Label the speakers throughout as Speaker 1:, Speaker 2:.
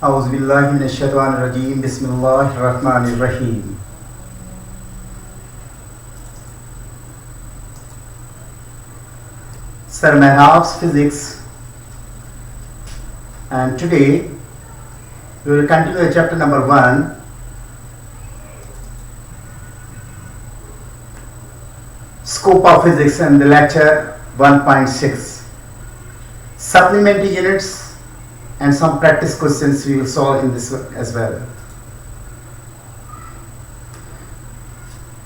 Speaker 1: औज़ुबिल्लाहि मिनश्शैतानिर्रजीम बिस्मिल्लाहिर्रहमानिर्रहीम। Sir Mehrab's Physics, and today we will continue the chapter number 1, Scope of Physics, and the lecture 1.6, Supplementary units and some practice questions we will solve in this as well.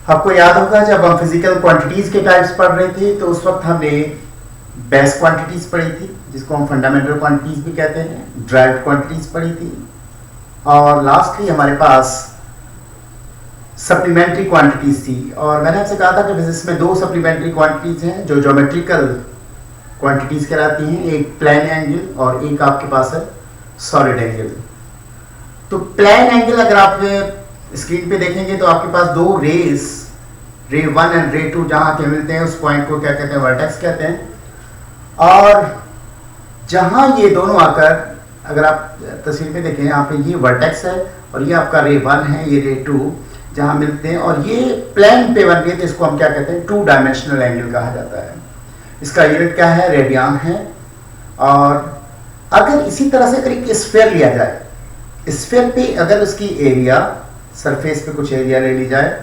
Speaker 1: आपको याद होगा जब हम physical quantities के types पढ़ रहे थे तो उस वक्त हमने बेस क्वांटिटीज पढ़ी थी, जिसको हम फंडामेंटल क्वांटिटीज भी कहते हैं, ड्राइव्ड क्वांटिटीज पढ़ी थी, और लास्टली हमारे पास सप्लीमेंट्री क्वांटिटीज थी। और मैंने आपसे कहा था कि फिजिक्स में दो सप्लीमेंट्री क्वांटिटीज हैं जो ज्योमेट्रिकल क्वांटिटीज कहलाती हैं, एक प्लेन एंगल और एक आपके पास है सॉलिड एंगल। तो प्लेन एंगल अगर आप स्क्रीन पे देखेंगे तो आपके पास दो रेज, रे 1 एंड रे 2 जहां के मिलते हैं उस पॉइंट को क्या कहते हैं, वर्टेक्स कहते हैं। और जहां ये दोनों आकर, अगर आप तस्वीर में देखें, यहाँ पे ये वर्टेक्स है और ये आपका रे 1 है, ये रे 2 जहां मिलते हैं और ये प्लेन पे बन रही है, तो इसको हम क्या कहते हैं, 2 डायमेंशनल एंगल कहा जाता है। इसका यूनिट क्या है, रेडियन है। और अगर इसी तरह से अगर एक स्फीयर लिया जाए, स्फीयर पे अगर उसकी एरिया, सरफेस पे कुछ एरिया ले ली जाए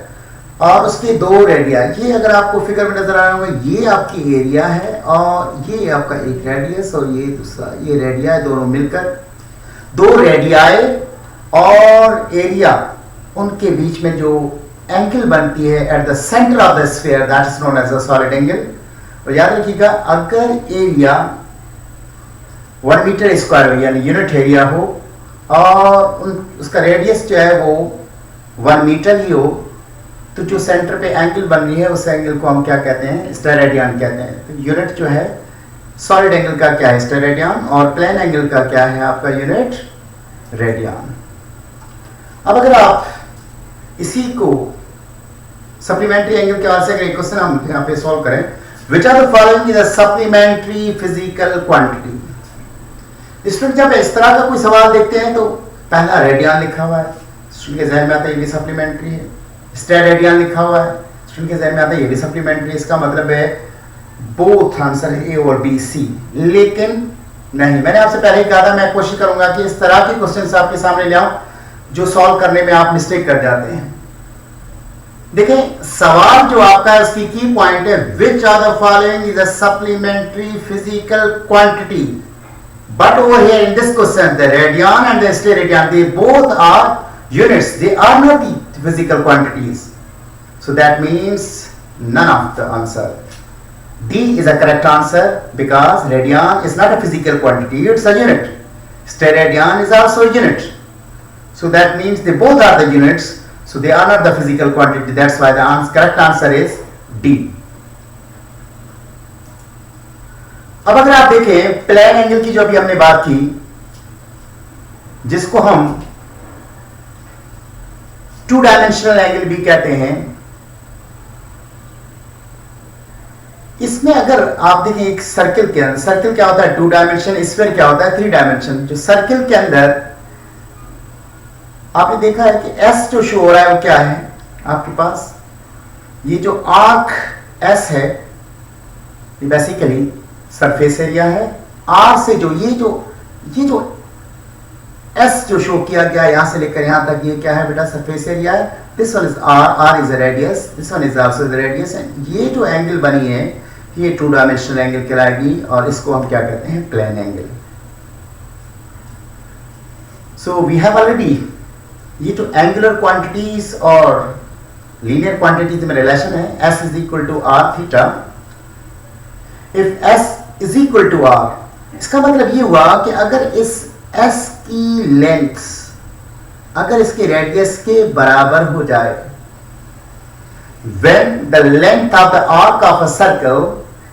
Speaker 1: और उसके दो रेडिया, ये अगर आपको फिगर में नजर आ रहा होगा, ये आपकी एरिया है और ये आपका एक रेडियस और ये दूसरा, ये रेडिया है, दोनों मिलकर दो रेडियाए और एरिया, उनके बीच में जो एंगल बनती है at the centre of the sphere, that is known as a solid angle. और याद रखिएगा, अगर एरिया 1 मीटर स्क्वायर यानी यूनिट एरिया हो और उसका रेडियस जो है वो 1 मीटर ही हो, तो जो सेंटर पे एंगल बन रही है उस एंगल को हम क्या कहते हैं, स्टेरेडियन कहते हैं। तो यूनिट जो है सॉलिड एंगल का क्या है, स्टेरेडियन, और प्लेन एंगल का क्या है आपका यूनिट, रेडियन। अब अगर आप इसी को सप्लीमेंट्री एंगल के वास्ते अगर क्वेश्चन हम यहाँ पे सॉल्व करें, which are the following is a supplementary physical quantity. Student जब इस तरह का कोई सवाल देखते हैं तो पहला रेडियन लिखा हुआ है, स्टूडेंट के जहन में आता है ये भी सप्लीमेंट्री है। स्टेरेडियन लिखा हुआ है, स्टूडेंट के जहन में आता है ये भी सप्लीमेंट्री है। इसका मतलब है बोथ आंसर है ए और बी, सी। लेकिन नहीं, मैंने आपसे पहले ही कहा था मैं कोशिश करूंगा कि इस तरह के क्वेश्चंस आपके सामने ले आऊं जो सॉल्व करने में आप मिस्टेक कर जाते हैं। देखें, सवाल जो आपका है उसकी की पॉइंट है, which are the following is a supplementary physical quantity. But over here in this question the radian and the steradian, they both are units, they are not the physical quantities, so that means none of the answer. D is a correct answer because radian is not a physical quantity, it's a unit. Steradian is also a unit, so that means they both are the units, so they are not the physical quantity. That's why the correct answer is D. अब अगर आप देखें plane angle की जो अभी हमने बात की, जिसको हम 2 डायमेंशनल एंगल भी कहते हैं, इसमें अगर आप देखें एक सर्किल के अंदर, सर्किल क्या होता है 2 डायमेंशन, स्फीयर क्या होता है 3 डायमेंशन। जो सर्किल के अंदर आपने देखा है कि एस जो शो हो रहा है वो क्या है आपके पास, ये जो आर्क एस है ये बेसिकली सरफेस एरिया है। आर से जो ये जो एस जो शो किया गया यहां से लेकर यहां तक, ये क्या है बेटा, सरफेस एरिया है। This one is R is a radius, this one is also the radius. ये जो एंगल बनी है ये 2 डायमेंशनल एंगल कहलाएगी और इसको हम क्या कहते हैं, plane angle. So we have already, ये जो एंगुलर क्वांटिटीज और लीनियर क्वांटिटीज में रिलेशन है, S is equal to R theta. If S is equal to R, इसका मतलब ये हुआ कि अगर इस S की लेंथ अगर इसके रेडियस के बराबर हो जाए, when the length of the arc of a circle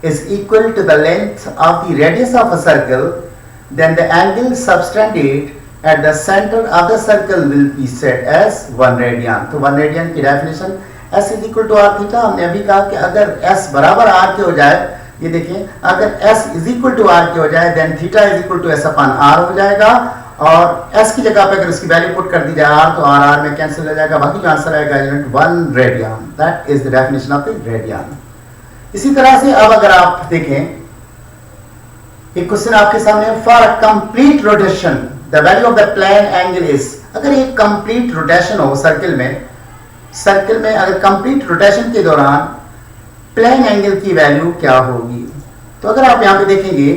Speaker 1: is equal to the length of the radius of a circle, then the angle subtended at the center of the circle will be set as 1 radian. तो 1 radian की definition S is equal to r theta। हमने अभी कहा कि अगर S बराबर r के हो जाए, ये देखिए, अगर S is equal to R के हो जाए then theta is equal to S upon R हो जाएगा। और s की जगह पे अगर उसकी वैल्यू पुट कर दी जाए r, तो r में कैंसिल हो जाएगा, बाकी जो आंसर आएगा 1 radian. That is the definition of the radian. इसी तरह से अब अगर आप देखें एक क्वेश्चन आपके सामने, for complete rotation the value of the plane angle is, अगर एक कंप्लीट रोटेशन हो सर्किल में अगर कंप्लीट रोटेशन के दौरान प्लेन एंगल की वैल्यू क्या होगी। तो अगर आप यहां पे देखेंगे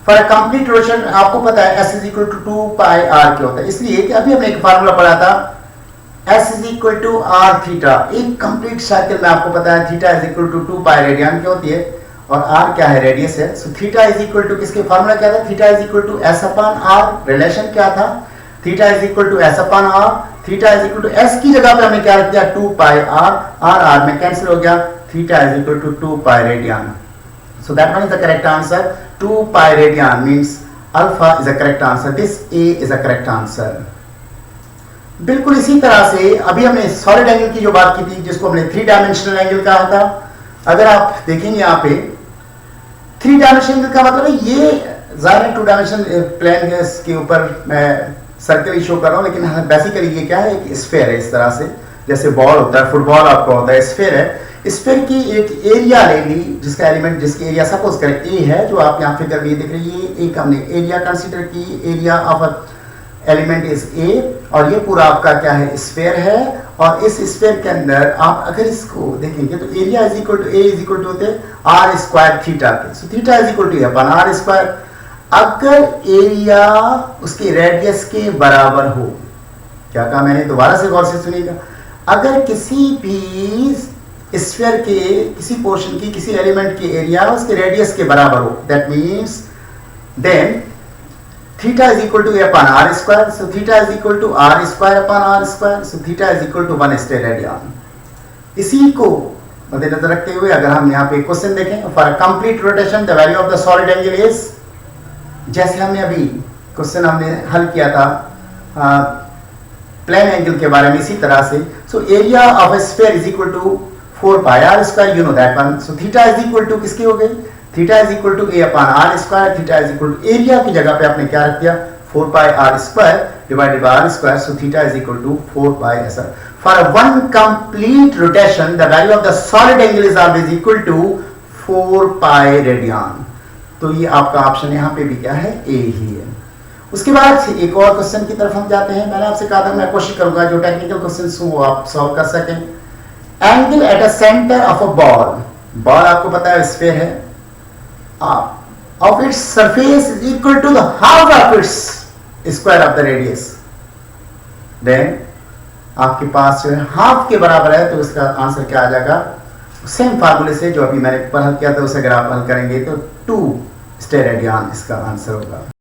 Speaker 1: फॉर अ कंप्लीट रोटेशन, आपको पता है s is equal to 2 pi r क्या होता है, इसलिए कि अभी हमने एक फार्मूला पढ़ा था s is equal to r theta. एक कंप्लीट साइकिल में आपको पता है theta is equal to 2 pi radian क्या होती है, और r क्या है, रेडियस है। So theta is equal to, किसके फार्मूला क्या था, theta is equal to s upon r, relation क्या था, theta is equal to s upon r, theta is equal to s की जगह पे हमने क्या रख दिया 2 पाई r, r में कैंसिल हो गया, theta is equal to 2 pi radian. So that one is the correct answer. 2 pi radian means alpha is a correct answer. This A is a correct answer. बिल्कुल इसी तरह से अभी हमने solid angle की जो बात की थी, जिसको हमने 3 डायमेंशनल एंगल कहा था, अगर आप देखेंगे यहाँ पे 3 डायमेंशनल एंगल का मतलब है ये ज़ाहिर 2 डायमेंशनल प्लेन के ऊपर मैं सर्कल शो कर रहा हूँ, लेकिन बेसिकली ये क्या है, एक स्फीयर है। इस तरह से जैसे बॉल होता है, फुटबॉल आपका होता है, स्फीयर है। स्फीयर की एक एरिया ले ली, जिसका एलिमेंट, जिसकी एरिया सपोज करें ए है, जो आप यहाँ फिगर में देख रही है, एक हमने एरिया कंसीडर की, area of a element is a, और ये पूरा आपका क्या है, स्फीयर है। और इस स्फीयर के अंदर आप अगर इसको देखेंगे तो area is equal to A is equal to होते हैं आर स्क्वायर थीटा के। So theta is equal to upon R square. अगर एरिया उसके रेडियस के बराबर हो, क्या कहा मैंने, दोबारा से गौर से सुनिएगा, अगर किसी भी स्फीयर के किसी पोर्शन की, किसी एलिमेंट की एरिया उसके रेडियस के बराबर हो, that means then theta is equal to A upon R square. So theta is equal to R square upon R square. So theta is equal to 1 steradian. इसी को मद्देनजर रखते हुए अगर हम यहाँ पे क्वेश्चन देखें, for complete rotation the value of the solid angle is, जैसे हमने अभी क्वेश्चन हमने हल किया था प्लेन एंगल के बारे में, इसी तरह से so area of a sphere is equal to 4 pi r square, you know that one. So theta is equal to किसकी हो गई, theta is equal to A upon R square. Theta is equal to area की जगह पे आपने क्या रख दिया 4 pi R square divided by R square. So theta is equal to 4 pi ऐसा। For one complete rotation the value of the solid angle is always equal to 4 pi radian. तो ये आपका ऑप्शन यहाँ पे भी क्या है, ए ही है। उसके बाद एक और क्वेश्चन की तरफ हम जाते हैं। मैंने आपसे कहा था मैं कोशिश करूंगा जो टेक्निकल क्वेश्चंस हो वो आप सॉल्व कर सकें। Angle at a centre of a ball, ball आपको पता है स्फीयर है, of its surface is equal to the half of its square of the radius. Then आपके पास जो है हाफ के बराबर है, तो इसका आंसर क्या आ जाएगा, सेम फार्मूले से जो अभी मैंने हल किया था उसे अगर आप हल करेंगे तो 2 स्टेयर रेडियन इसका आंसर होगा।